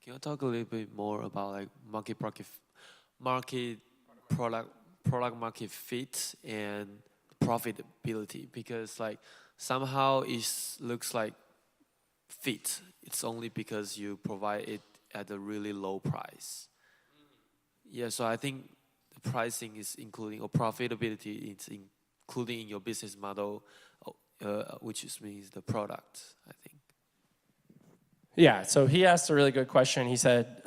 Can you talk a little bit more about like product market fit and profitability? Because like somehow it looks like fit. It's only because you provide it at a really low price. Yeah, so I think the pricing is including, or profitability is including in your business model, which means the product, I think. Yeah, so he asked a really good question. He said,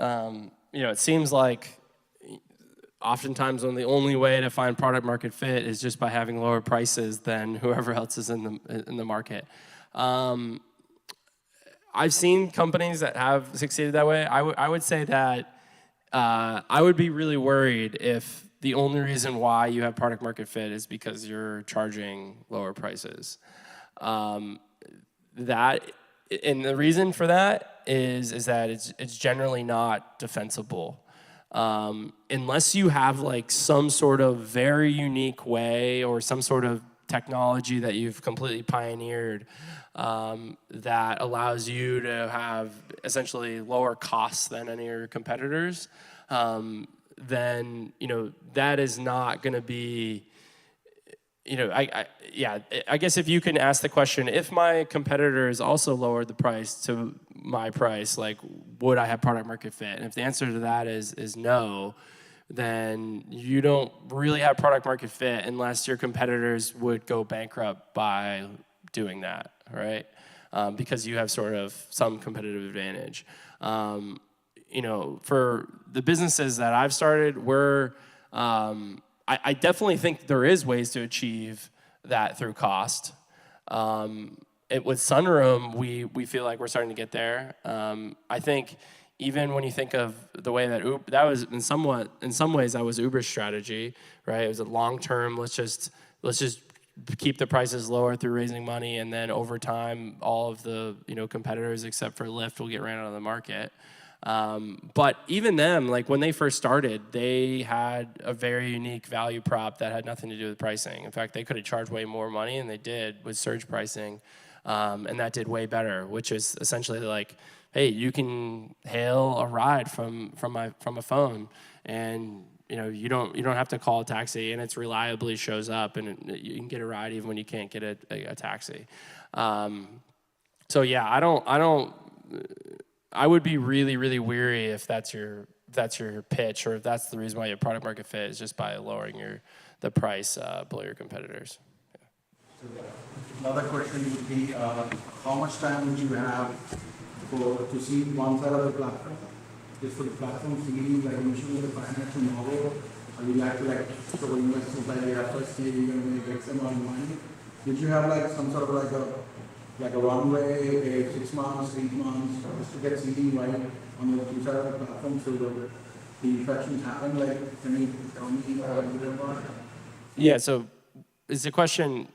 it seems like oftentimes when the only way to find product market fit is just by having lower prices than whoever else is in the market. I've seen companies that have succeeded that way. I would say that I would be really worried if the only reason why you have product market fit is because you're charging lower prices. And the reason for that is that it's generally not defensible. Unless you have like some sort of very unique way or some sort of technology that you've completely pioneered that allows you to have essentially lower costs than any of your competitors, then that is not going to be. I guess if you can ask the question, if my competitors also lowered the price to my price, like, would I have product market fit? And if the answer to that is no, then you don't really have product market fit unless your competitors would go bankrupt by doing that, right? Because you have sort of some competitive advantage. For the businesses that I've started, I definitely think there is ways to achieve that through cost. With Sunroom, we feel like we're starting to get there. I think even when you think of the way that was in some ways that was Uber's strategy, right? It was a long-term, let's just keep the prices lower through raising money, and then over time, all of the competitors except for Lyft will get ran out of the market. But even them, like when they first started, they had a very unique value prop that had nothing to do with pricing. In fact, they could have charged way more money, and they did with surge pricing, and that did way better. Which is essentially like, hey, you can hail a ride from a phone, and you don't have to call a taxi, and it's reliably shows up, and you can get a ride even when you can't get a taxi. So yeah, I would be really, really weary if that's your pitch, or if that's the reason why your product market fit is just by lowering the price below your competitors. Yeah. Another question would be, how much time would you have to see one side of the platform? Just for the platform seeding, like usually the finance tomorrow, or you like to so investors like you have first year, you're going to make X amount of money. Did you have like some sort of like a runway, 6 months, 8 months, just to get seeding right on the two sides of the platform so the infections happen? Like, can you tell me a bit about it? Yeah, so is the question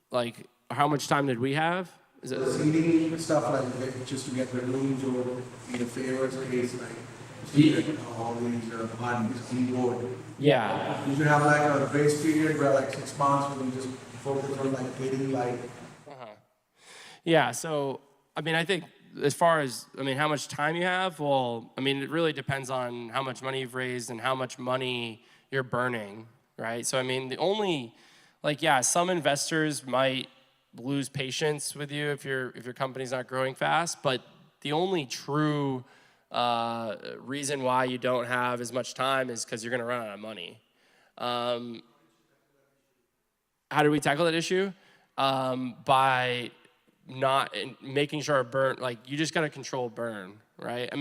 like, how much time did we have? Is it seeding stuff like just to get the rooms or in a favors case, like all these funds on board? Yeah. You should have like a grace period where like 6 months we can just focus on like getting like. Yeah, so, I mean, I think as far as, how much time you have, well, it really depends on how much money you've raised and how much money you're burning, right? So, the only, some investors might lose patience with you if your company's not growing fast, but the only true reason why you don't have as much time is because you're going to run out of money. How do we tackle that issue? By not making sure our burn, you just got to control burn, right?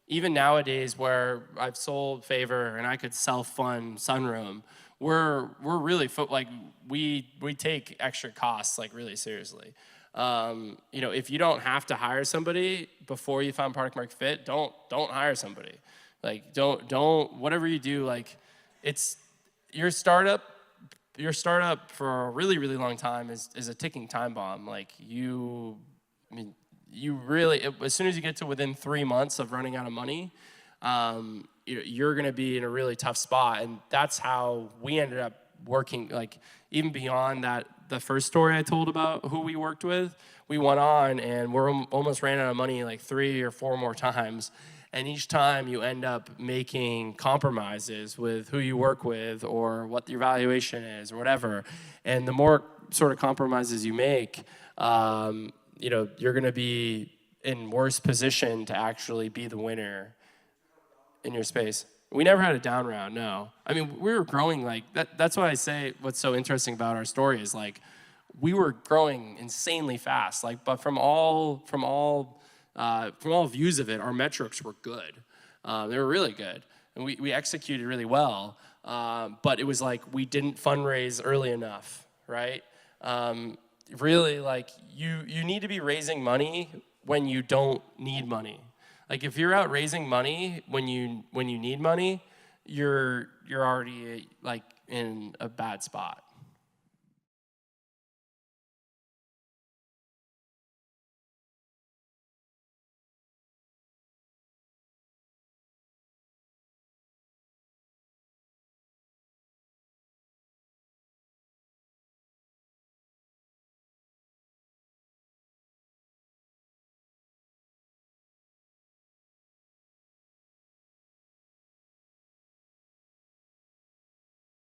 Even nowadays where I've sold Favor and I could self-fund Sunroom, we're really, we take extra costs, really seriously. If you don't have to hire somebody before you find product market fit, don't hire somebody. Don't, whatever you do, it's your startup for a really, really long time is a ticking time bomb. You really, as soon as you get to within 3 months of running out of money, you're going to be in a really tough spot. And that's how we ended up working, even beyond the first story I told about who we worked with, we went on and we're almost ran out of money like 3 or 4 more times. And each time you end up making compromises with who you work with or what your valuation is or whatever. And the more sort of compromises you make, you know, you're going to be in worse position to actually be the winner in your space. We never had a down round, no. I mean, we were growing like that. That's why I say what's so interesting about our story is like we were growing insanely fast. Like, but from all views of it, our metrics were good. They were really good, and we executed really well. But it was like we didn't fundraise early enough, right? Really, like you need to be raising money when you don't need money. Like if you're out raising money when you need money, you're already like in a bad spot.